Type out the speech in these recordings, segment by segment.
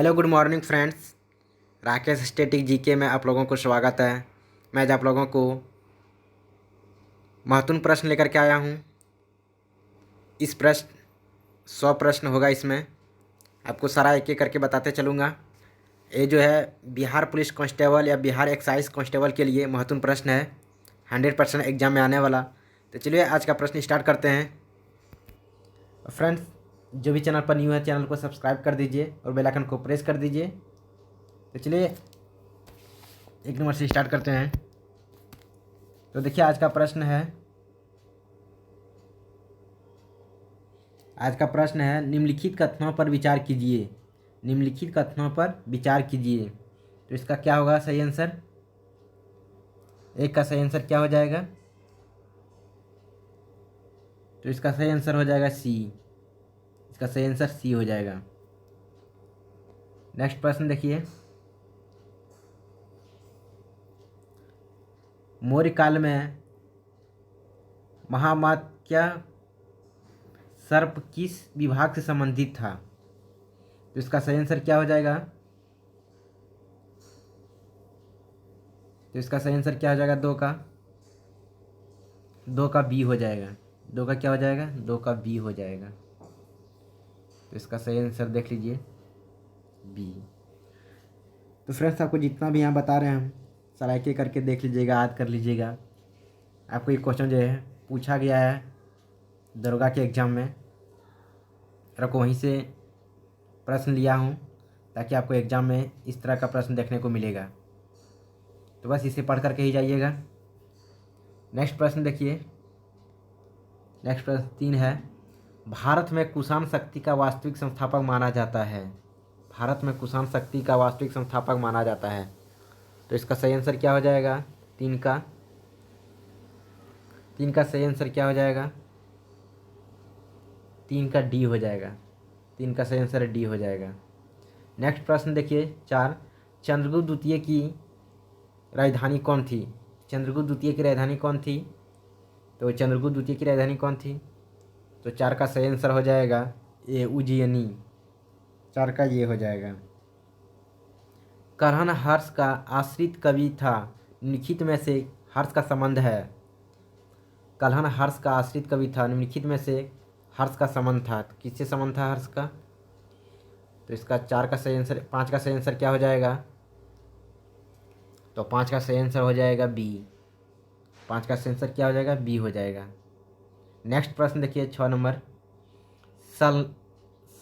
Hello good morning friends. Rakesh static GK में आप लोगों को स्वागत है। मैं आज आप लोगों को महत्वपूर्ण प्रश्न लेकर के आया हूँ। इस प्रश्न 100 प्रश्न होगा। इसमें आपको सारा एक एक करके बताते चलूँगा। ये जो है बिहार पुलिस कांस्टेबल या बिहार एक्साइज कांस्टेबल के लिए महत्वपूर्ण प्रश्न है, 100% एग्जाम में आने वाला। तो चलिए आज का प्रश्न स्टार्ट करते हैं। फ्रेंड्स, जो भी चैनल पर न्यू है चैनल को सब्सक्राइब कर दीजिए और बेल आइकन को प्रेस कर दीजिए। तो चलिए एक नंबर से स्टार्ट करते हैं। तो देखिए आज का प्रश्न है निम्नलिखित कथनों पर विचार कीजिए। निम्नलिखित कथनों पर विचार कीजिए। तो इसका क्या होगा सही आंसर? एक का सही आंसर क्या हो जाएगा? तो इसका सही आंसर हो जाएगा सी। इसका सही आंसर सी हो जाएगा। नेक्स्ट प्रश्न देखिए। मौर्य काल में महामात्या सर्प किस विभाग से संबंधित था? तो इसका सही आंसर क्या हो जाएगा? तो इसका सही आंसर क्या हो जाएगा? दो का बी हो जाएगा। दो का क्या हो जाएगा? दो का बी हो जाएगा। तो इसका सही आंसर देख लीजिए बी। तो फ्रेंड्स, आपको जितना भी यहाँ बता रहे हैं हम सारा एक एक करके देख लीजिएगा, याद कर लीजिएगा। आपको ये क्वेश्चन जो है पूछा गया है दरोगा के एग्ज़ाम में, और आपको वहीं से प्रश्न लिया हूँ ताकि आपको एग्ज़ाम में इस तरह का प्रश्न देखने को मिलेगा। तो बस इसे पढ़ करके ही जाइएगा। नेक्स्ट प्रश्न देखिए। नेक्स्ट प्रश्न 3 है, भारत में कुषाण शक्ति का वास्तविक संस्थापक माना जाता है। भारत में कुषाण शक्ति का वास्तविक संस्थापक माना जाता है। तो इसका सही आंसर क्या हो जाएगा? 3 का सही आंसर क्या हो जाएगा? 3 का डी हो जाएगा। 3 का सही आंसर डी हो जाएगा। नेक्स्ट प्रश्न देखिए 4, चंद्रगुप्त द्वितीय की राजधानी कौन थी? चंद्रगुप्त द्वितीय की राजधानी कौन थी? तो चंद्रगुप्त द्वितीय की राजधानी कौन थी? तो 4 का सही आंसर हो जाएगा ए उज्जैनी। 4 का ये हो जाएगा। करहन हर्ष का आश्रित कवि था, निम्नलिखित में से हर्ष का संबंध है। कलहन हर्ष का आश्रित कवि था, निम्नलिखित में से हर्ष का संबंध था। तो किससे संबंध था हर्ष का? तो इसका 4 का सही आंसर 5 का सही आंसर क्या हो जाएगा? तो 5 का सही आंसर हो जाएगा बी। 5 का सही आंसर क्या हो जाएगा? बी हो जाएगा। नेक्स्ट प्रश्न देखिए 6 नंबर,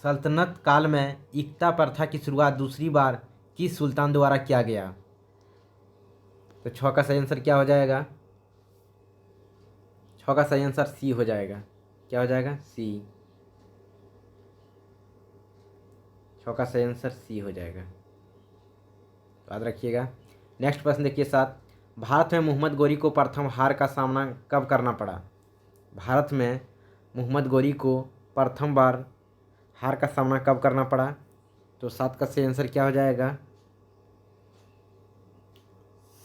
सल्तनत काल में इक्ता प्रथा की शुरुआत दूसरी बार किस सुल्तान द्वारा किया गया? तो 6 का सही आंसर क्या हो जाएगा? 6 का सही आंसर सी हो जाएगा। क्या हो जाएगा? सी। 6 का सही आंसर सी हो जाएगा, याद रखिएगा। नेक्स्ट प्रश्न देखिए 7, भारत में मोहम्मद गोरी को प्रथम हार का सामना कब करना पड़ा? भारत में मोहम्मद गोरी को प्रथम बार हार का सामना कब करना पड़ा? तो 7 का सही आंसर क्या हो जाएगा?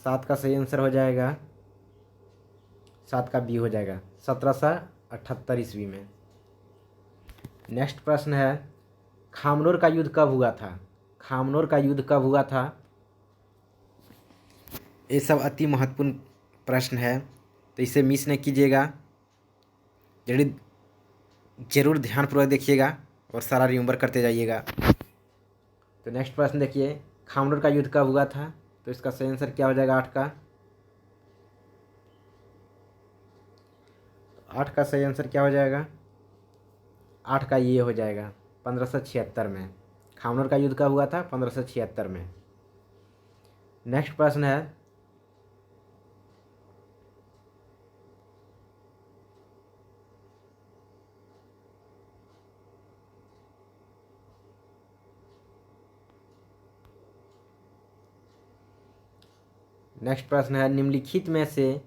7 का सही आंसर हो जाएगा 7 का बी हो जाएगा, 1778 ईस्वी में। नेक्स्ट प्रश्न है, खामनोर का युद्ध कब हुआ था? खामनोर का युद्ध कब हुआ था? ये सब अति महत्वपूर्ण प्रश्न है, तो इसे मिस नहीं कीजिएगा। जरूर ध्यानपूर्वक देखिएगा और सारा रिमेंबर करते जाइएगा। तो नेक्स्ट प्रश्न देखिए, खामनोर का युद्ध कब हुआ था? तो इसका सही आंसर क्या हो जाएगा? 8 का सही आंसर क्या हो जाएगा? 8 का ये हो जाएगा 1576 में। खामनोर का युद्ध कब हुआ था? 1576 में। नेक्स्ट प्रश्न है, निम्नलिखित में से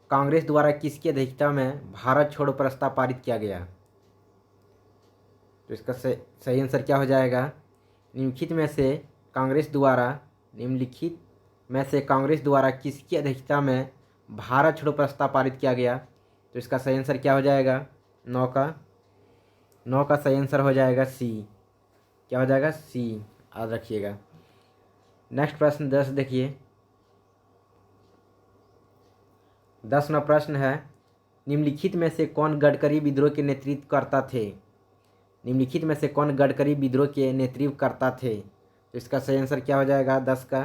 कांग्रेस द्वारा किसकी अध्यक्षता में भारत छोड़ो प्रस्ताव पारित किया गया? तो इसका सही आंसर क्या हो जाएगा? निम्नलिखित में से कांग्रेस द्वारा किसकी अध्यक्षता में भारत छोड़ो प्रस्ताव पारित किया गया? तो इसका सही आंसर क्या हो जाएगा? 9 का सही आंसर हो जाएगा सी। क्या हो जाएगा? सी, याद रखिएगा। नेक्स्ट प्रश्न 10 देखिए। 10वां प्रश्न है, निम्नलिखित में से कौन गडकरी विद्रोह के नेतृत्व करता थे? निम्नलिखित में से कौन गडकरी विद्रोह के नेतृत्व करता थे? तो इसका सही आंसर क्या हो जाएगा 10 का?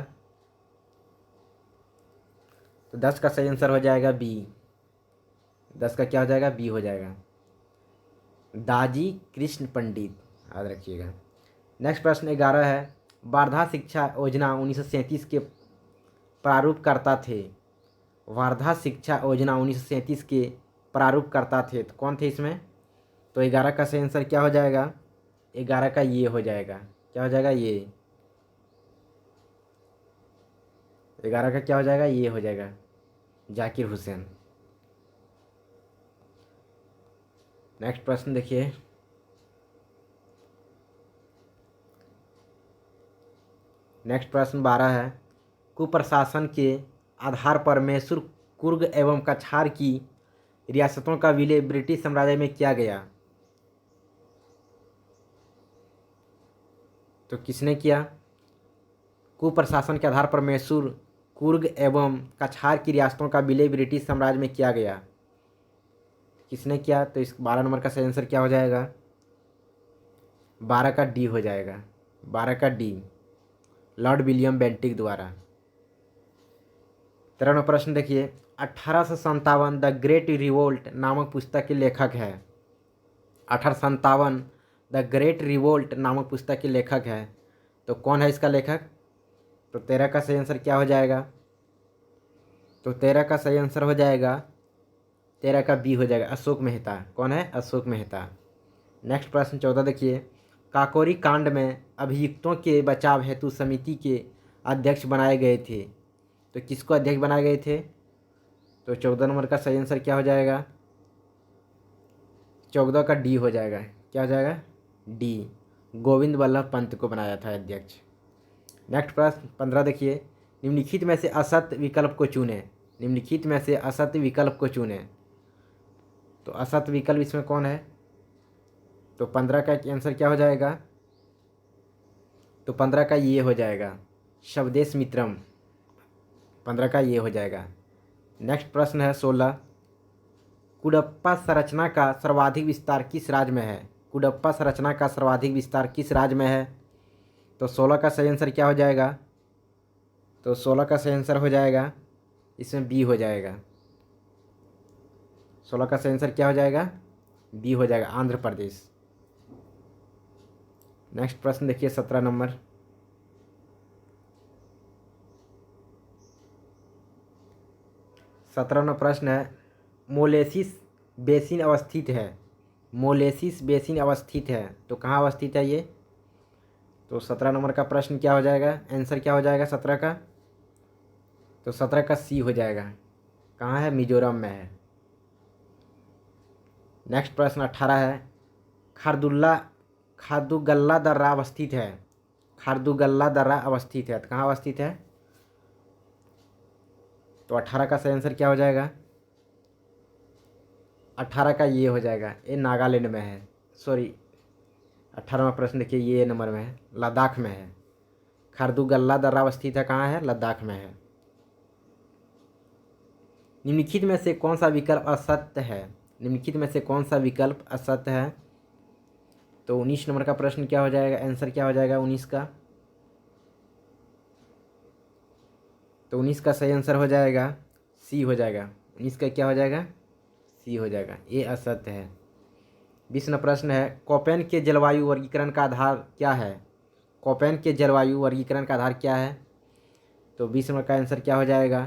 तो 10 का सही आंसर हो जाएगा बी। 10 का क्या हो जाएगा? बी हो जाएगा, दाजी कृष्ण पंडित, याद रखिएगा। नेक्स्ट प्रश्न 11 है, वार्धा शिक्षा योजना 1937 के प्रारूप करता थे। वार्धा शिक्षा योजना 1937 के प्रारूप करता थे, तो कौन थे इसमें? तो 11 का सही आंसर क्या हो जाएगा? 11 का ये हो जाएगा, क्या हो जाएगा? ये 11 का क्या हो जाएगा? ये हो जाएगा, जाकिर हुसैन। नेक्स्ट प्रश्न देखिए। नेक्स्ट प्रश्न 12 है, कुप्रशासन के आधार पर मैसूर, कुर्ग एवं कछार की रियासतों का विलय ब्रिटिश साम्राज्य में किया गया। तो किसने किया? कुप्रशासन के आधार पर मैसूर, कुर्ग एवं कछार की रियासतों का विलय ब्रिटिश साम्राज्य में किया गया, किसने किया? तो इस 12 नंबर का सही आंसर क्या हो जाएगा? 12 का डी हो जाएगा, 12 का डी, लॉर्ड विलियम बेंटिक द्वारा। 13वां प्रश्न देखिए, 1857 द ग्रेट रिवोल्ट नामक पुस्तक के लेखक है। 1857 द ग्रेट रिवोल्ट नामक पुस्तक के लेखक है, तो कौन है इसका लेखक? तो 13 का सही आंसर क्या हो जाएगा? तो 13 का सही आंसर हो जाएगा, 13 का बी हो जाएगा, अशोक मेहता। कौन है? अशोक मेहता। नेक्स्ट प्रश्न 14 देखिए, काकोरी कांड में अभियुक्तों के बचाव हेतु समिति के अध्यक्ष बनाए गए थे, तो किसको अध्यक्ष बनाए गए थे? तो 14 नंबर का सही आंसर क्या हो जाएगा? 14 का डी हो जाएगा, क्या हो जाएगा? डी, गोविंद वल्लभ पंत को बनाया था अध्यक्ष। नेक्स्ट प्रश्न 15 देखिए, निम्नलिखित में से असत्य विकल्प को चुनें। निम्नलिखित में से असत्य विकल्प को चुनें, तो असत्य विकल्प इसमें कौन है? तो 15 का आंसर क्या हो जाएगा? तो 15 का ये हो जाएगा, शवदेश मित्रम, 15 का ये हो जाएगा। नेक्स्ट प्रश्न है 16, कुडप्पा संरचना का सर्वाधिक विस्तार किस राज्य में है? कुडप्पा संरचना का सर्वाधिक विस्तार किस राज्य में है? तो 16 का सही आंसर क्या हो जाएगा? तो 16 का सही आंसर हो जाएगा, इसमें बी हो जाएगा। 16 का सही आंसर क्या हो जाएगा? बी हो जाएगा, आंध्र प्रदेश। नेक्स्ट प्रश्न देखिए 17 नंबर, 17वां प्रश्न है, मोलेसिस बेसिन अवस्थित है। मोलेसिस बेसिन अवस्थित है, तो कहाँ अवस्थित है ये? तो 17 नंबर का प्रश्न क्या हो जाएगा? आंसर क्या हो जाएगा 17 का? तो 17 का सी हो जाएगा, कहाँ है? मिजोरम में है। नेक्स्ट प्रश्न 18 है, खारदुगल्ला दर्रा अवस्थित है। खारदुगल्ला दर्रा अवस्थित है, तो कहाँ अवस्थित है? तो 18 का सही आंसर क्या हो जाएगा? 18 का ये हो जाएगा, ये नागालैंड में है, सॉरी 18वां प्रश्न देखिए, ये नंबर में है, लद्दाख में है। खारदुगल्ला दर्रा अवस्थित है, कहाँ है? लद्दाख में है। निम्नलिखित में से कौन सा विकल्प असत्य है? निम्नलिखित में से कौन सा विकल्प असत्य है? तो 19 नंबर का प्रश्न क्या हो जाएगा? आंसर क्या हो जाएगा 19 का? तो 19 का सही आंसर हो जाएगा सी हो जाएगा। 19 का क्या हो जाएगा? सी हो जाएगा, ये असत्य है। 20वां प्रश्न है, कोपेन के जलवायु वर्गीकरण का आधार क्या है? कोपेन के जलवायु वर्गीकरण का आधार क्या है? तो 20 नंबर का आंसर क्या हो जाएगा?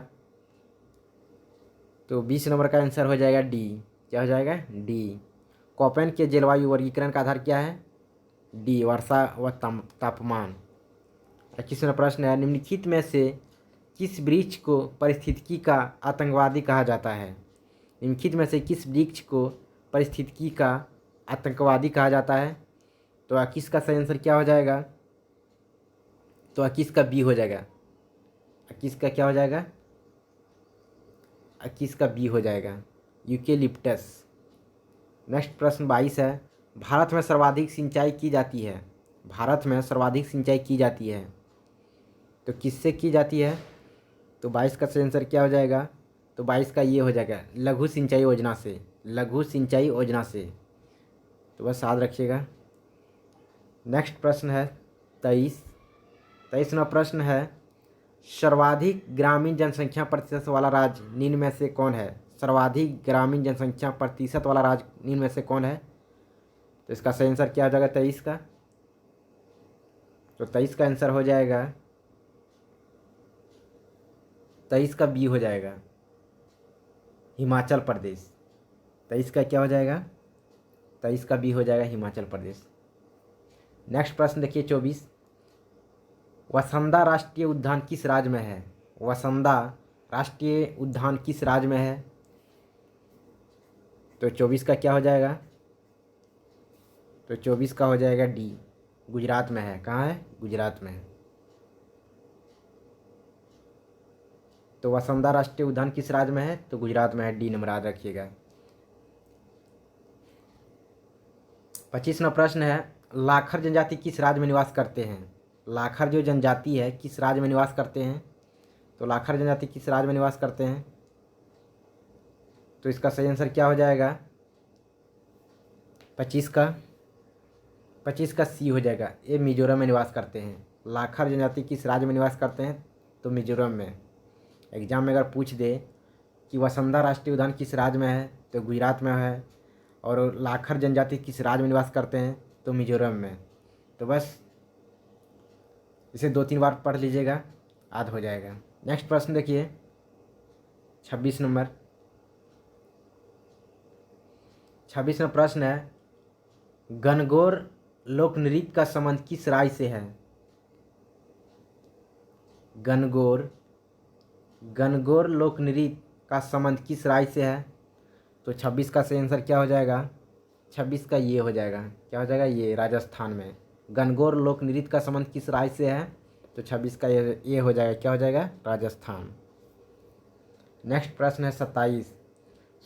तो 20 नंबर का आंसर हो जाएगा डी, क्या हो जाएगा? डी, कोपेन के जलवायु वर्गीकरण का आधार क्या है? डी, वर्षा व तापमान। 21वां प्रश्न है, निम्नलिखित में से किस वृक्ष को पारिस्थितिकी का आतंकवादी कहा जाता है? निम्नलिखित में से किस वृक्ष को पारिस्थितिकी का आतंकवादी कहा जाता है? तो 21 का सही आंसर क्या हो जाएगा? तो 21 का बी हो जाएगा। 21 का क्या हो जाएगा? 21 का बी हो जाएगा, यूकेलिप्टस। नेक्स्ट प्रश्न 22 है, भारत में सर्वाधिक सिंचाई की जाती है। भारत में सर्वाधिक सिंचाई की जाती है, तो किससे की जाती है? तो 22 का सही आंसर क्या हो जाएगा? तो 22 का ये हो जाएगा, लघु सिंचाई योजना से, लघु सिंचाई योजना से। तो बस याद रखिएगा। नेक्स्ट प्रश्न है 23वां प्रश्न है, सर्वाधिक ग्रामीण जनसंख्या प्रतिशत वाला राज्य निम्न में से कौन है? सर्वाधिक ग्रामीण जनसंख्या प्रतिशत वाला राज्य निम्न में से कौन है? तो इसका सही आंसर क्या हो जाएगा 23 का? तो 23 का आंसर हो जाएगा, 23 का बी हो जाएगा, हिमाचल प्रदेश। 23 का क्या हो जाएगा? 23 का बी हो जाएगा, हिमाचल प्रदेश। नेक्स्ट प्रश्न देखिए 24, वसंदा राष्ट्रीय उद्यान किस राज्य में है? वसंदा राष्ट्रीय उद्यान किस राज्य में है? तो 24 का क्या हो जाएगा? तो 24 का हो जाएगा डी, गुजरात में है। कहाँ है? गुजरात में है। तो वसंदा राष्ट्रीय उद्यान किस राज्य में है? तो गुजरात में है, डी नंबर याद रखिएगा। 25वां प्रश्न है, लाखर जनजाति किस राज्य में निवास करते हैं? लाखर जो जनजाति है किस राज्य में निवास करते हैं? तो लाखर जनजाति किस राज्य में निवास करते हैं? तो इसका सही आंसर क्या हो जाएगा? 25 का सी हो जाएगा, ये मिजोरम में निवास करते हैं। लाखर जनजाति किस राज्य में निवास करते हैं? तो मिजोरम में। एग्जाम में अगर पूछ दे कि वसंदा राष्ट्रीय उद्यान किस राज्य में है, तो गुजरात में है, और लाखर जनजाति किस राज्य में निवास करते हैं? तो मिजोरम में। तो बस इसे 2-3 बार पढ़ लीजिएगा, याद हो जाएगा। नेक्स्ट प्रश्न देखिए 26वां प्रश्न है, गणगौर लोक नृत्य का संबंध किस राज्य से है? गणगौर लोक नृत्य का संबंध किस राज्य से है? तो 26 का सही आंसर क्या हो जाएगा? 26 का ये हो जाएगा, क्या हो जाएगा? ये राजस्थान में। गणगौर लोक नृत्य का संबंध किस राज्य से है? तो 26 का ये हो जाएगा, क्या हो जाएगा? राजस्थान। नेक्स्ट प्रश्न है 27,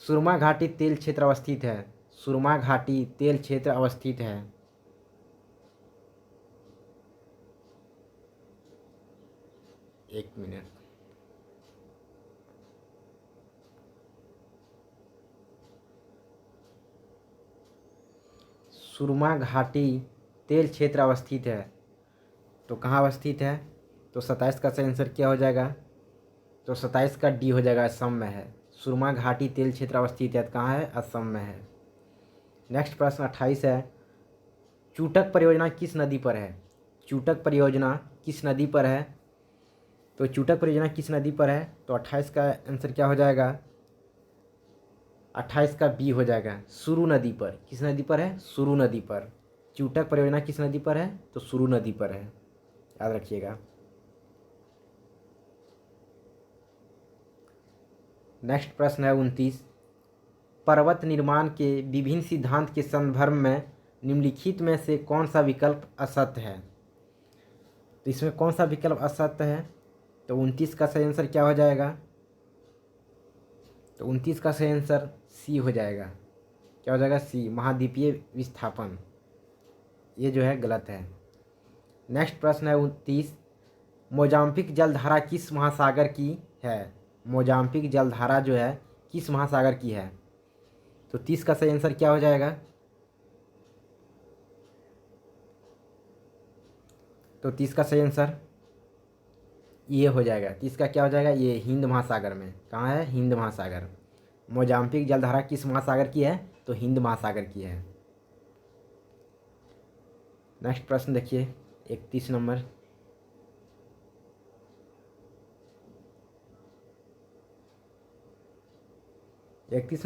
सुरमा घाटी तेल क्षेत्र अवस्थित है। सुरमा घाटी तेल क्षेत्र अवस्थित है। एक मिनट, सुरमा घाटी तेल क्षेत्र अवस्थित है, तो कहाँ अवस्थित है? तो 27 का सही आंसर क्या हो जाएगा? तो 27 का डी हो जाएगा, असम में है। सुरमा घाटी तेल क्षेत्र अवस्थित है, कहाँ है? असम में है। नेक्स्ट प्रश्न 28 है, चूटक परियोजना किस नदी पर है? चूटक परियोजना किस नदी पर है? तो चूटक परियोजना किस नदी पर है? तो 28 का आंसर क्या हो जाएगा? 28 का बी हो जाएगा, सुरु नदी पर। किस नदी पर है? सुरु नदी पर। चूटक परियोजना किस नदी पर है? तो सुरु नदी पर है, याद रखिएगा। नेक्स्ट प्रश्न है 29, पर्वत निर्माण के विभिन्न सिद्धांत के संदर्भ में निम्नलिखित में से कौन सा विकल्प असत्य है? तो इसमें कौन सा विकल्प असत्य है? तो 29 का सही आंसर क्या हो जाएगा? तो 29 का सही आंसर सी हो जाएगा, क्या हो जाएगा? सी, महाद्वीपीय विस्थापन। ये जो है गलत है। नेक्स्ट प्रश्न है 29, मोजाम्बिक जलधारा किस महासागर की है? मोजाम्बिक जलधारा जो है किस महासागर की है? तो 30 का सही आंसर क्या हो जाएगा? तो 30 का सही आंसर ये हो जाएगा, 30 का क्या हो जाएगा? ये हिंद महासागर में। कहाँ है? हिंद महासागर। मोजाम्बिक जलधारा किस महासागर की है? तो हिंद महासागर की है। नेक्स्ट प्रश्न देखिए 31 नंबर,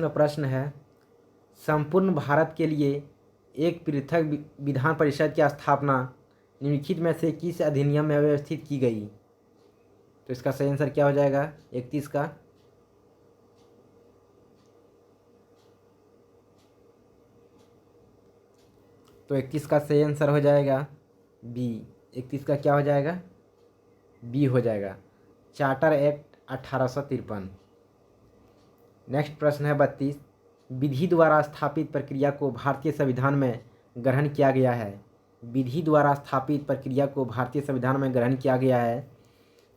प्रश्न है, संपूर्ण भारत के लिए एक पृथक विधान परिषद की स्थापना निम्नलिखित में से किस अधिनियम में व्यवस्थित की गई? तो इसका सही आंसर क्या हो जाएगा 31 का? तो 31 का सही आंसर हो जाएगा बी। 31 का क्या हो जाएगा? बी हो जाएगा, चार्टर एक्ट 1853। नेक्स्ट प्रश्न है 32, विधि द्वारा स्थापित प्रक्रिया को भारतीय संविधान में ग्रहण किया गया है। विधि द्वारा स्थापित प्रक्रिया को भारतीय संविधान में ग्रहण किया गया है।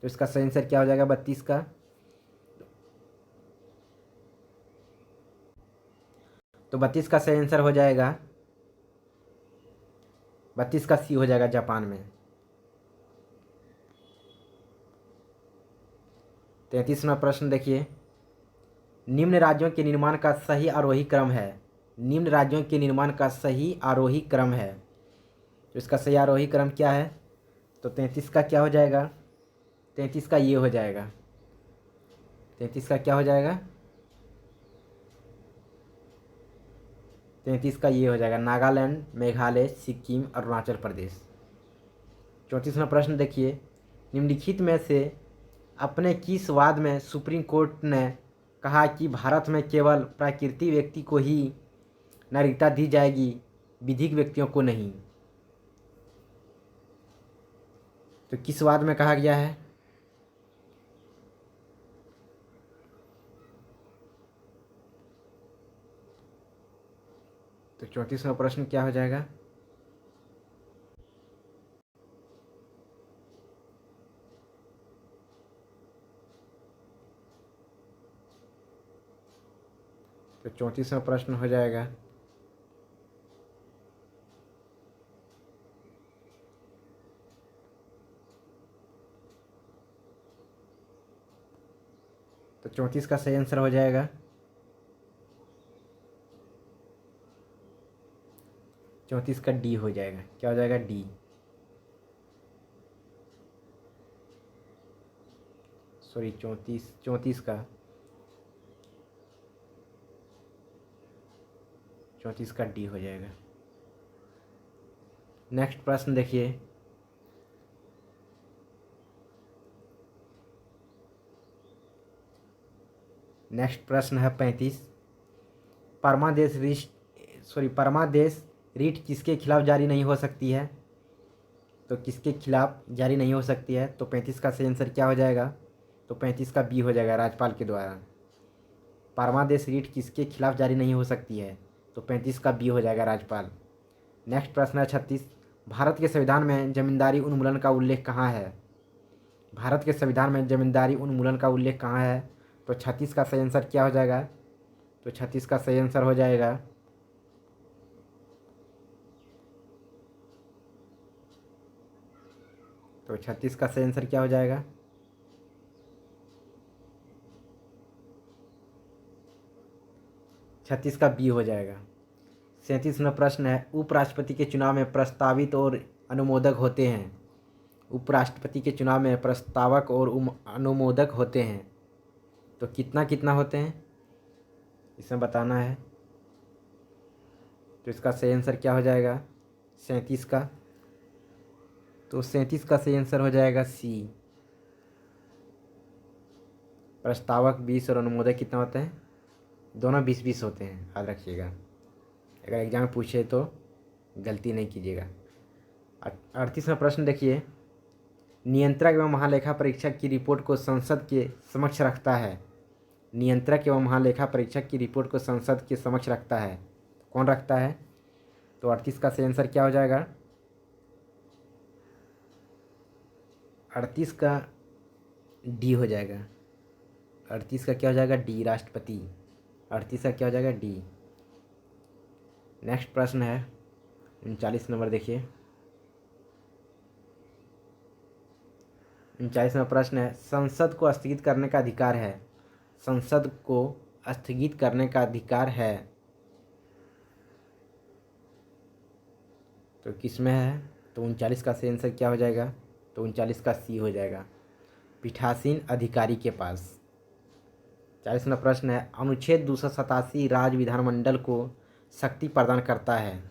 तो इसका सही आंसर क्या हो जाएगा 32 का? तो 32 का सही आंसर हो जाएगा 32 का सी हो जाएगा, जापान में। 33वां प्रश्न देखिए, निम्न राज्यों के निर्माण का सही आरोही क्रम है। निम्न राज्यों के निर्माण का सही आरोही क्रम है। तो इसका सही आरोही क्रम क्या है? तो 33 का क्या हो जाएगा? 33 का ये हो जाएगा। 33 का क्या हो जाएगा? 33 का ये हो जाएगा, नागालैंड, मेघालय, सिक्किम, अरुणाचल प्रदेश। 34वां प्रश्न देखिए, निम्नलिखित में से अपने किस वाद में सुप्रीम कोर्ट ने कहा कि भारत में केवल प्राकृतिक व्यक्ति को ही नागरिकता दी जाएगी, विधिक व्यक्तियों को नहीं? तो किस वाद में कहा गया है? तो 34वां प्रश्न क्या हो जाएगा? तो 34वां प्रश्न हो जाएगा तो 34 का सही आंसर हो जाएगा 34 का डी हो जाएगा। क्या हो जाएगा? डी। सॉरी, 34 का डी हो जाएगा। नेक्स्ट प्रश्न देखिए, नेक्स्ट प्रश्न है 35। परमादेश रीट किसके खिलाफ जारी नहीं हो सकती है? तो किसके खिलाफ जारी नहीं हो सकती है? तो 35 का सही आंसर क्या हो जाएगा? तो 35 का बी हो जाएगा, राज्यपाल के द्वारा। परमादेश रीट किसके खिलाफ जारी नहीं हो सकती है? तो 35 का बी हो जाएगा, राज्यपाल। नेक्स्ट प्रश्न है 36। भारत के संविधान में जमींदारी उन्मूलन का उल्लेख कहाँ है? भारत के संविधान में जमींदारी उन्मूलन का उल्लेख कहाँ है? तो 36 का सही आंसर क्या हो जाएगा? तो 36 का सही आंसर हो जाएगा तो 36 का सही आंसर क्या हो जाएगा? छत्तीस का बी हो जाएगा। 37वां प्रश्न है, उपराष्ट्रपति के चुनाव में प्रस्तावित और अनुमोदक होते हैं। उपराष्ट्रपति के चुनाव में प्रस्तावक और अनुमोदक होते हैं, तो कितना कितना होते हैं इसमें बताना है। तो इसका सही आंसर क्या हो जाएगा? 37 का। तो 37 का सही आंसर हो जाएगा सी। प्रस्तावक 20 और अनुमोदक कितना होते हैं? दोनों 20-20 होते हैं, याद रखिएगा। अगर एग्जाम में पूछे तो गलती नहीं कीजिएगा। 38वां प्रश्न देखिए, नियंत्रक एवं महालेखा परीक्षक की रिपोर्ट को संसद के समक्ष रखता है। नियंत्रक एवं महालेखा परीक्षक की रिपोर्ट को संसद के समक्ष रखता है, कौन रखता है? तो 38 का सही आंसर क्या हो जाएगा? 38 का डी हो जाएगा। 38 का क्या हो जाएगा? डी, राष्ट्रपति। 38 का क्या हो जाएगा? डी। नेक्स्ट प्रश्न है 39 नंबर देखिए। 39वां प्रश्न है, संसद को स्थगित करने का अधिकार है। संसद को स्थगित करने का अधिकार है, तो किसमें है? तो 39 का सही आंसर क्या हो जाएगा? तो 39 का सी हो जाएगा, पीठासीन अधिकारी के पास। 40वां प्रश्न है, अनुच्छेद 287 राज्य विधानमंडल को शक्ति प्रदान करता है।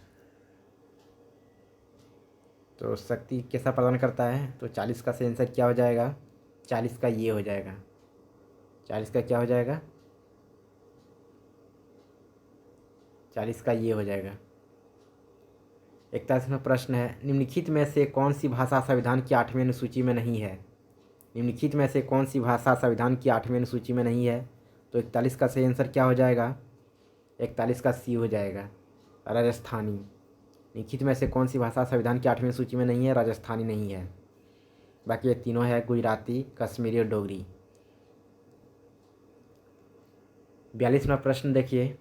तो शक्ति कैसा प्रदान करता है? तो 40 का सही आंसर क्या हो जाएगा? 40 का ये हो जाएगा। 40 का क्या हो जाएगा? 40 का ये हो जाएगा। 41वां प्रश्न है, निम्नलिखित में से कौन सी भाषा संविधान की 8वीं अनुसूची में नहीं है? निम्नलिखित में से कौन सी भाषा संविधान की 8वीं अनुसूची में नहीं है? तो 41 का सही आंसर क्या हो जाएगा? 41 का सी हो जाएगा, राजस्थानी। निम्नलिखित में से कौन सी भाषा संविधान की 8वीं सूची में नहीं है? राजस्थानी नहीं है। बाकी ये तीनों है, गुजराती, कश्मीरी और डोगरी। 42वां प्रश्न देखिए।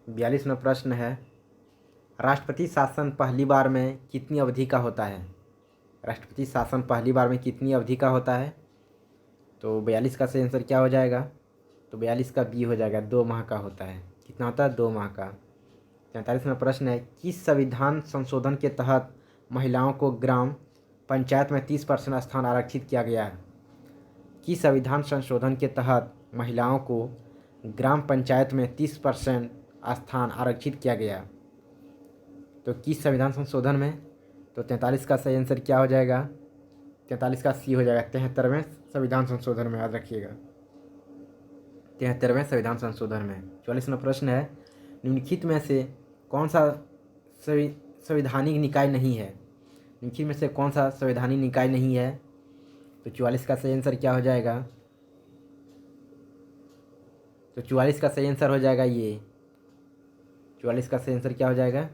बयालीसवां प्रश्न है, राष्ट्रपति शासन पहली बार में कितनी अवधि का होता है? राष्ट्रपति शासन पहली बार में कितनी अवधि का होता है? तो 42 का सही आंसर क्या हो जाएगा? तो 42 का बी हो जाएगा, 2 माह का होता है। कितना होता है? 2 माह का। 43वां प्रश्न है, किस संविधान संशोधन के तहत महिलाओं को ग्राम पंचायत में 30% स्थान आरक्षित किया गया है? किस संविधान संशोधन के तहत महिलाओं को ग्राम पंचायत में 30% स्थान आरक्षित किया गया? तो किस संविधान संशोधन में? तो 43 का सही आंसर क्या हो जाएगा? 43 का सी हो जाएगा, 73वें संविधान संशोधन में, याद रखिएगा, 73वें संविधान संशोधन में। 44वां प्रश्न है, निम्नलिखित में से कौन सा संवैधानिक निकाय नहीं है? निम्नलिखित में से कौन सा संवैधानिक निकाय नहीं है? तो 44 का सही आंसर क्या हो जाएगा? तो 44 का सही आंसर हो जाएगा ये, 44 का सही आंसर क्या हो जाएगा?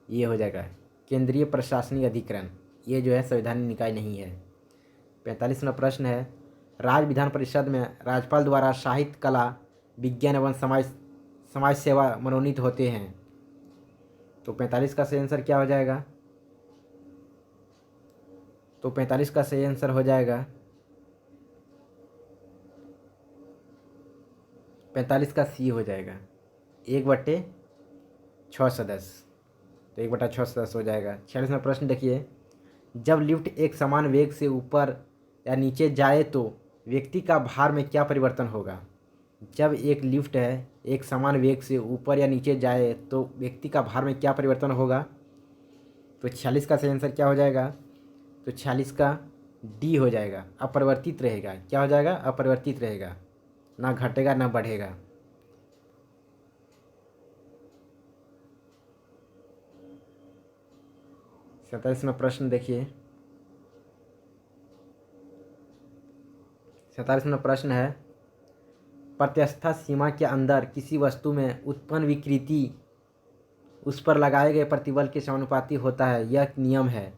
ये हो जाएगा केंद्रीय प्रशासनिक अधिकरण। ये जो है संवैधानिक निकाय नहीं है। 45वां प्रश्न है, राज्य विधान परिषद में राज्यपाल द्वारा साहित्य, कला, विज्ञान एवं समाज सेवा मनोनीत होते हैं। तो 45 का सही आंसर क्या हो जाएगा? तो 45 का सही आंसर हो जाएगा, 45 का सी हो जाएगा, 1/6 सदस्य। तो 1/6 सदस्य हो जाएगा। 46वां प्रश्न देखिए, जब लिफ्ट एक समान वेग से ऊपर या नीचे जाए तो व्यक्ति का भार में क्या परिवर्तन होगा? जब एक लिफ्ट है एक समान वेग से ऊपर या नीचे जाए तो व्यक्ति का भार में क्या परिवर्तन होगा? तो 46 का सही आंसर क्या हो जाएगा? तो 46 का डी हो जाएगा, अपरिवर्तित रहेगा। क्या हो जाएगा? अपरिवर्तित रहेगा, ना घटेगा ना बढ़ेगा। सैंतालीसवां प्रश्न देखिए। 47वां प्रश्न है, प्रत्यस्था सीमा के अंदर किसी वस्तु में उत्पन्न विकृति उस पर लगाए गए प्रतिबल के समानुपाती होता है, यह नियम है।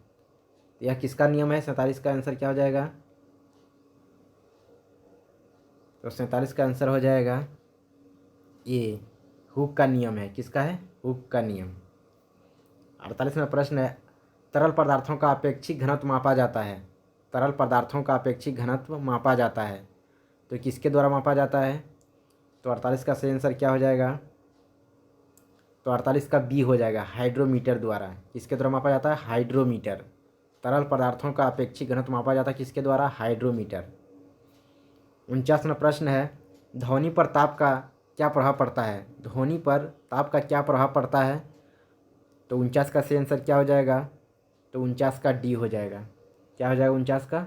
यह किसका नियम है? 47 का आंसर क्या हो जाएगा? तो 47 का आंसर हो जाएगा ये, हुक का नियम है। किसका है? हुक का नियम। 48वां प्रश्न है, तरल पदार्थों का अपेक्षिक घनत्व मापा जाता है। तरल पदार्थों का अपेक्षिक घनत्व मापा जाता है, तो किसके द्वारा मापा जाता है? तो 48 का सही आंसर क्या हो जाएगा? तो 48 का बी हो जाएगा, हाइड्रोमीटर द्वारा। किसके द्वारा मापा जाता है? हाइड्रोमीटर। तरल पदार्थों का अपेक्षिक घनत्व मापा जाता है किसके द्वारा? हाइड्रोमीटर। 49वां प्रश्न है, ध्वनि पर ताप का क्या प्रभाव पड़ता है? ध्वनि पर ताप का क्या प्रभाव पड़ता है? तो 49 का सही आंसर क्या हो जाएगा? तो 49 का डी हो जाएगा। क्या हो जाएगा 49 का?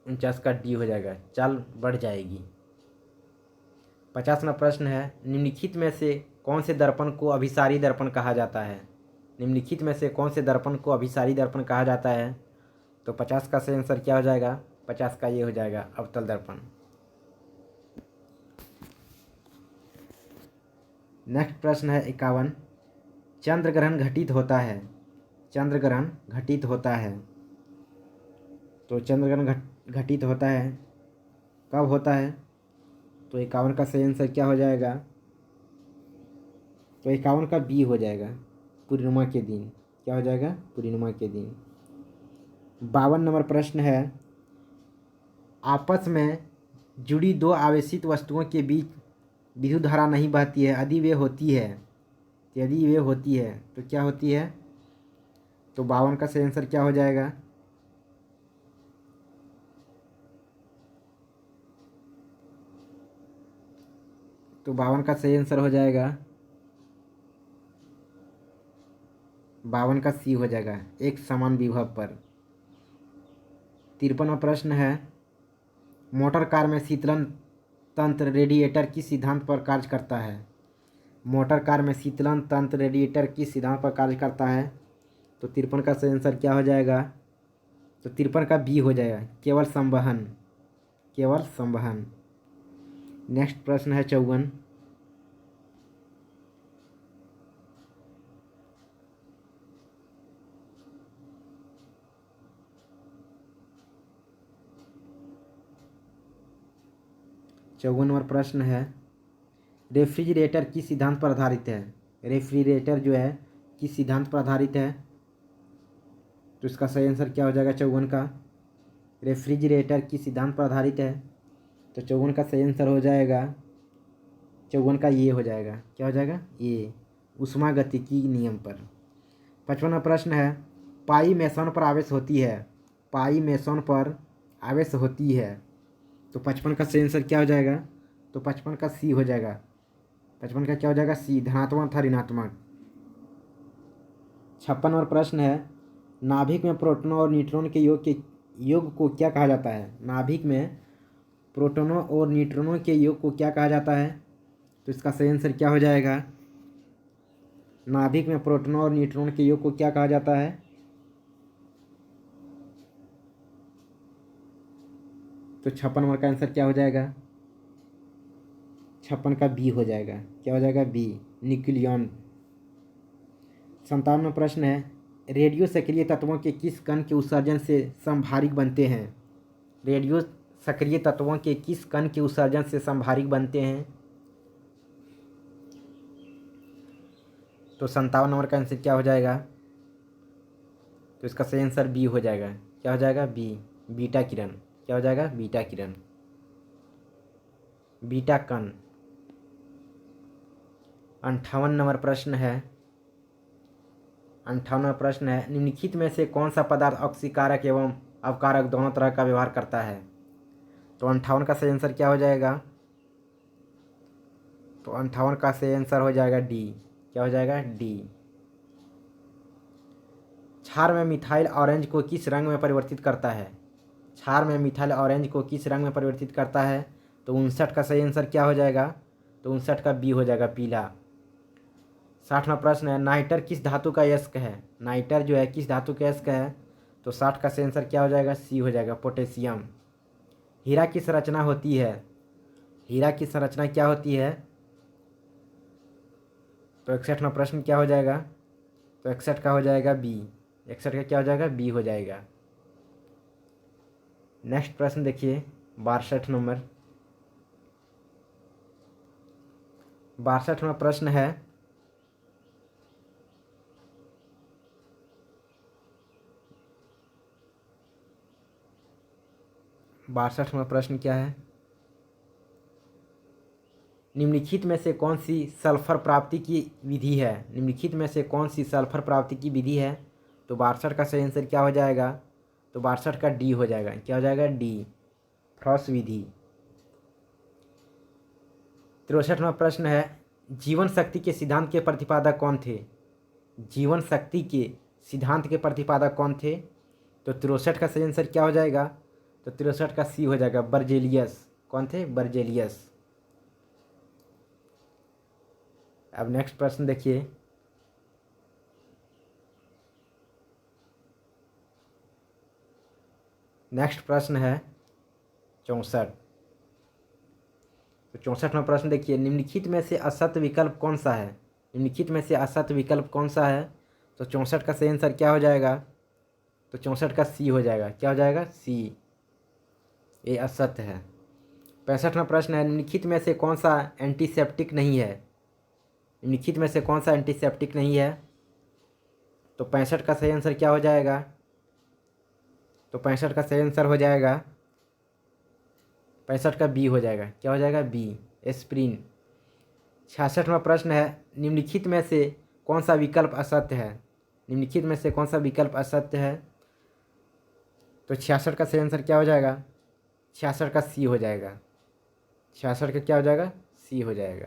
49 का डी हो जाएगा, चाल बढ़ जाएगी। 50वां प्रश्न है, निम्नलिखित में से कौन से दर्पण को अभिसारी दर्पण कहा जाता है? निम्नलिखित में से कौन से दर्पण को अभिसारी दर्पण कहा जाता है? तो 50 का सही आंसर क्या हो जाएगा? 50 का ये हो जाएगा, अवतल दर्पण। नेक्स्ट प्रश्न है 51, चंद्र ग्रहण घटित होता है। चंद्र ग्रहण घटित होता है, तो चंद्र ग्रहण घटित होता है कब होता है? तो 51 का सही आंसर क्या हो जाएगा? तो 51 का बी हो जाएगा, पूर्णिमा के दिन। क्या हो जाएगा? पूर्णिमा के दिन। 52 नंबर प्रश्न है, आपस में जुड़ी दो आवेशित वस्तुओं के बीच विद्युत धारा नहीं बहती है यदि वे होती है। यदि वे होती है तो क्या होती है? तो 52 का सही आंसर क्या हो जाएगा? तो 52 का सही आंसर हो जाएगा, 52 का सी हो जाएगा, एक समान विभव पर। 53वां प्रश्न है, मोटर कार में शीतलन तंत्र रेडिएटर किस सिद्धांत पर कार्य करता है? मोटर कार में शीतलन तंत्र रेडिएटर किस सिद्धांत पर कार्य करता है? तो 53 का सही आंसर क्या हो जाएगा? तो 53 का बी हो जाएगा, केवल संवहन, केवल संवहन। नेक्स्ट प्रश्न है 54। नंबर प्रश्न है, रेफ्रिजरेटर किस सिद्धांत पर आधारित है? रेफ्रिजरेटर जो है किस सिद्धांत पर आधारित है? तो इसका सही आंसर क्या हो जाएगा 54 का? रेफ्रिजरेटर किस सिद्धांत पर आधारित है? तो 54 का सही आंसर हो जाएगा, 54 का ये हो जाएगा, क्या हो जाएगा? ये ऊष्मागतिकी नियम पर। 55वां प्रश्न है, पाई मेसोन पर आवेश होती है, पाई मेसोन पर आवेश होती है। तो 55 का सही आंसर क्या हो जाएगा? तो 55 का सी हो जाएगा, 55 का क्या हो जाएगा? सी, धनात्मक था ऋणात्मक। 56वां प्रश्न है, नाभिक में प्रोटॉनों और न्यूट्रॉन के योग को क्या कहा जाता है? नाभिक में प्रोटॉनों और न्यूट्रॉनों के योग को क्या कहा जाता है? तो इसका सही आंसर क्या हो जाएगा? नाभिक में प्रोटॉनों और न्यूट्रॉन के योग को क्या कहा जाता है? तो 56 नंबर का आंसर क्या हो जाएगा? 56 का बी हो जाएगा, क्या हो जाएगा? B, nucleon. 57वां प्रश्न है, रेडियो सक्रिय तत्वों के किस कण के उत्सर्जन से समभारिक बनते हैं? रेडियो सक्रिय तत्वों के किस कण के उत्सर्जन से समभारिक बनते हैं? तो 57 नंबर का आंसर क्या हो जाएगा? तो इसका सही आंसर बी हो जाएगा, क्या हो जाएगा? बी, बीटा किरण, क्या हो जाएगा? बीटा किरण, बीटा कण। 58 नंबर प्रश्न है, 58वां प्रश्न है, निम्नलिखित में से कौन सा पदार्थ ऑक्सीकारक एवं अवकारक दोनों तरह का व्यवहार करता है? तो 58 का सही आंसर क्या हो जाएगा? तो 58 का सही आंसर हो जाएगा डी, क्या हो जाएगा? डी। क्षार में मिथाइल ऑरेंज को किस रंग में परिवर्तित करता है? क्षार में मिथाइल ऑरेंज को किस रंग में परिवर्तित करता है? तो 59 का सही आंसर क्या हो जाएगा? तो 59 का बी हो जाएगा, पीला। 60वां प्रश्न है, नाइटर किस धातु का अयस्क है? नाइटर जो है किस धातु का अयस्क है? तो 60 का सही आंसर क्या हो जाएगा? सी हो जाएगा, पोटेशियम। हीरा की संरचना होती है, हीरा की संरचना क्या होती है? तो 61वां प्रश्न क्या हो जाएगा? तो 61 का हो जाएगा बी, 61 का क्या हो जाएगा? बी हो जाएगा। नेक्स्ट प्रश्न देखिए, 62 नंबर। 62वां प्रश्न है, बासठवां प्रश्न क्या है? निम्नलिखित में से कौन सी सल्फर प्राप्ति की विधि है? निम्नलिखित में से कौन सी सल्फर प्राप्ति की विधि है? तो 62 का सही आंसर क्या हो जाएगा? तो 62 का डी हो जाएगा, क्या हो जाएगा? डी, फ्रॉस विधि। 63वां प्रश्न है, जीवन शक्ति के सिद्धांत के प्रतिपादक कौन थे? जीवन शक्ति के सिद्धांत के प्रतिपादक कौन थे? तो 63 का सही आंसर क्या हो जाएगा? तो 63 का सी हो जाएगा, बर्जेलियस। कौन थे? बर्जेलियस। अब नेक्स्ट प्रश्न देखिए, नेक्स्ट प्रश्न है 64। तो 64वां प्रश्न देखिए, निम्नलिखित में से असत्य विकल्प कौन सा है? निम्नलिखित में से असत्य विकल्प कौन सा है? तो 64 का सही आंसर क्या हो जाएगा? तो 64 का सी हो जाएगा, क्या हो जाएगा? सी, ये असत्य है। 65वां प्रश्न है, निम्नलिखित में से कौन सा एंटीसेप्टिक नहीं है? निम्नलिखित में से कौन सा एंटीसेप्टिक नहीं है? तो 65 का सही आंसर क्या हो जाएगा? तो 65 का सही आंसर हो जाएगा, 65 का बी हो जाएगा, क्या हो जाएगा? B, aspirin. 66वां प्रश्न है, निम्नलिखित में से कौन सा विकल्प असत्य है? निम्नलिखित में से कौन सा विकल्प असत्य है? तो 66 का सही आंसर क्या हो जाएगा? 66 का सी हो जाएगा, 66 का क्या हो जाएगा? सी हो जाएगा।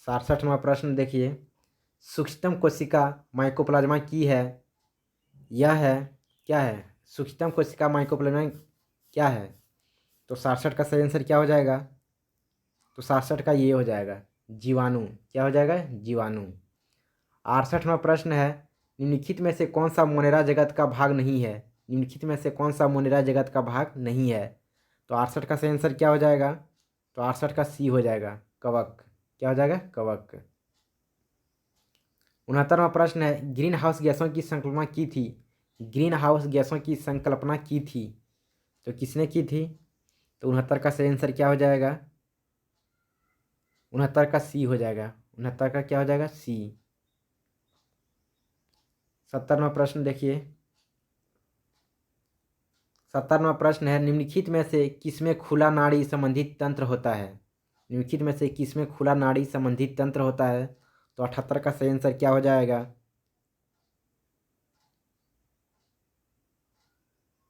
सड़सठवां प्रश्न देखिए, सूक्ष्मतम कोशिका माइकोप्लाज्मा की है, यह है क्या है, सूक्ष्मतम कोशिका माइकोप्लाज्मा क्या है? तो 67 का सही आंसर क्या हो जाएगा? तो 67 का ये हो जाएगा जीवाणु। क्या हो जाएगा? जीवाणु। 68वां प्रश्न है, निम्नलिखित में से कौन सा मोनेरा जगत का भाग नहीं है? निम्नलिखित में से कौन सा मोनेरा जगत का भाग नहीं है? तो 68 का सही आंसर क्या हो जाएगा? तो 68 का सी हो जाएगा कवक। क्या हो जाएगा? कवक। 69वां प्रश्न है, ग्रीन हाउस गैसों की संकल्पना की थी? ग्रीन हाउस गैसों की संकल्पना की थी तो किसने की थी? तो 69 का सही आंसर क्या हो जाएगा? 69 का सी हो जाएगा। 69 का क्या हो जाएगा? सी। 70वां प्रश्न देखिए। 70वां प्रश्न है, निम्नलिखित में से किसमें खुला नाड़ी संबंधित तंत्र होता है? निम्नलिखित में से किसमें खुला नाड़ी संबंधित तंत्र होता है? तो 78 का सही आंसर क्या हो जाएगा?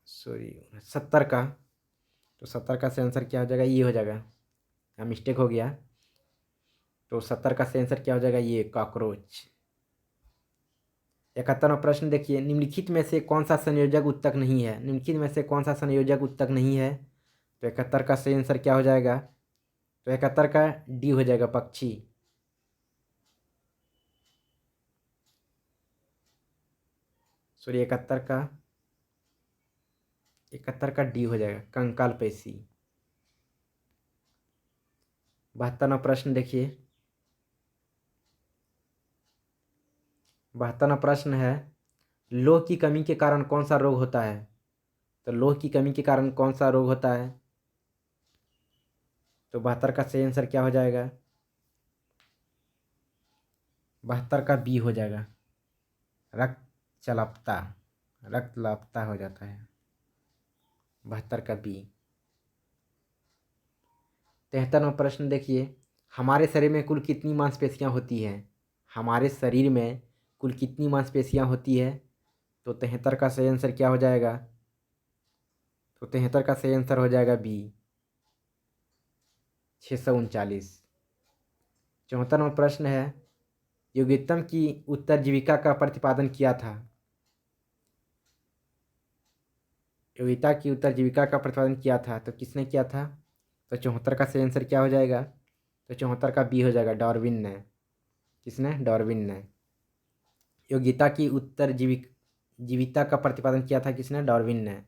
सॉरी 70 का। तो 70 का सही आंसर क्या हो जाएगा? ये हो जाएगा, यहाँ मिस्टेक हो गया। तो 70 का सही आंसर क्या हो जाएगा? ये कॉकरोच। 71वां प्रश्न देखिए, निम्नलिखित में से कौन सा संयोजक उत्तक नहीं है? निम्नलिखित में से कौन सा संयोजक उत्तक नहीं है? तो 71 का सही आंसर क्या हो जाएगा? तो 71 का डी हो जाएगा, पक्षी। सॉरी 71 का डी हो जाएगा, कंकाल पेशी। 72वां प्रश्न देखिए। 72वां प्रश्न है, लोह की कमी के कारण कौन सा रोग होता है? तो लोह की कमी के कारण कौन सा रोग होता है? तो 72 का सही आंसर क्या हो जाएगा? 72 का बी हो जाएगा, रक्त चलापता, रक्त लापता हो जाता है। 72 का बी। 73वां प्रश्न देखिए, हमारे शरीर में कुल कितनी मांसपेशियां होती हैं? हमारे शरीर में कुल कितनी मांसपेशियां होती है? तो 73 का सही आंसर क्या हो जाएगा? तो 73 का सही आंसर हो जाएगा बी, 639। 74वां प्रश्न है, योगितम की उत्तरजीविका का प्रतिपादन किया था? योगिता की उत्तरजीविका का प्रतिपादन किया था तो किसने किया था? तो 74 का सही आंसर क्या हो जाएगा? तो 74 का बी हो जाएगा, डार्विन ने। किसने? डार्विन ने। योगिता की जीविता का प्रतिपादन किया था किसने? डार्विन ने।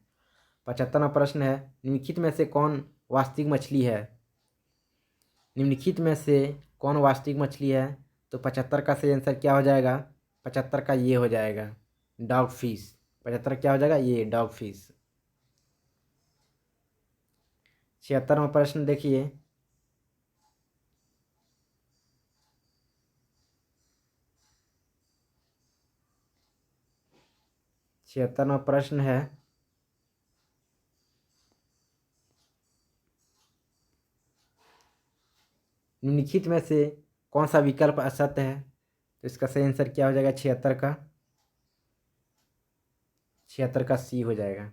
75वां प्रश्न है, निम्नलिखित में से कौन वास्तविक मछली है? निम्नलिखित में से कौन वास्तविक मछली है? तो 75 का सही आंसर क्या हो जाएगा? 75 का ये हो जाएगा, डॉग फिश। 75 क्या हो जाएगा? ये डॉग फिश। 76वां प्रश्न देखिए। 76वां प्रश्न है, निम्नलिखित में से कौन सा विकल्प असत्य है? तो इसका सही आंसर क्या हो जाएगा? 76 का 76 का सी हो जाएगा।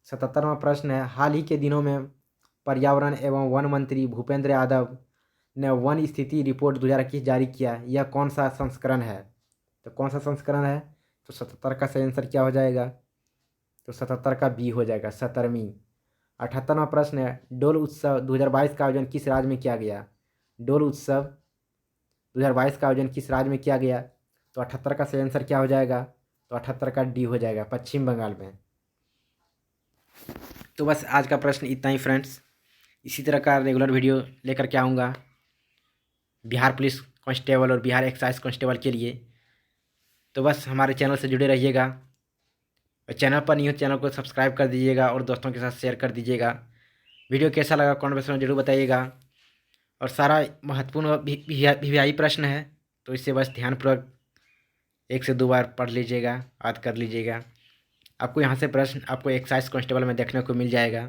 77वां प्रश्न है, हाल ही के दिनों में पर्यावरण एवं वन मंत्री भूपेंद्र यादव ने वन स्थिति रिपोर्ट 2021 जारी किया, यह कौन सा संस्करण है? तो कौन सा संस्करण है? तो 77 का सही आंसर क्या हो जाएगा? तो 77 का बी हो जाएगा, 17वीं। 78वां प्रश्न है, डोल उत्सव 2022 का आयोजन किस राज्य में किया गया? डोल उत्सव 2022 का आयोजन किस राज्य में किया गया? तो 78 का सही आंसर क्या हो जाएगा? तो 78 का डी हो जाएगा, पश्चिम बंगाल में। तो बस आज का प्रश्न इतना ही फ्रेंड्स। इसी तरह का रेगुलर वीडियो लेकर के आऊँगा बिहार पुलिस कांस्टेबल और बिहार एक्साइज कांस्टेबल के लिए। तो बस हमारे चैनल से जुड़े रहिएगा, और चैनल पर नहीं हो चैनल को सब्सक्राइब कर दीजिएगा और दोस्तों के साथ शेयर कर दीजिएगा। वीडियो कैसा लगा कमेंट बॉक्स में जरूर बताइएगा। और सारा महत्वपूर्ण वीवीआई प्रश्न है, तो इसे बस ध्यानपूर्वक 1 से 2 बार पढ़ लीजिएगा, याद कर लीजिएगा। आपको यहाँ से प्रश्न आपको एक्साइज कांस्टेबल में देखने को मिल जाएगा।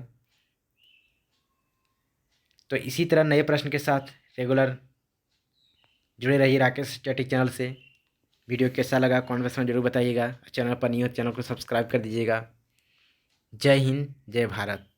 तो इसी तरह नए प्रश्न के साथ रेगुलर जुड़े रहिए राकेश स्टैटिक चैनल से। वीडियो कैसा लगा कमेंट बॉक्स में जरूर बताइएगा। चैनल पर नहीं हो चैनल को सब्सक्राइब कर दीजिएगा। जय हिंद, जय भारत।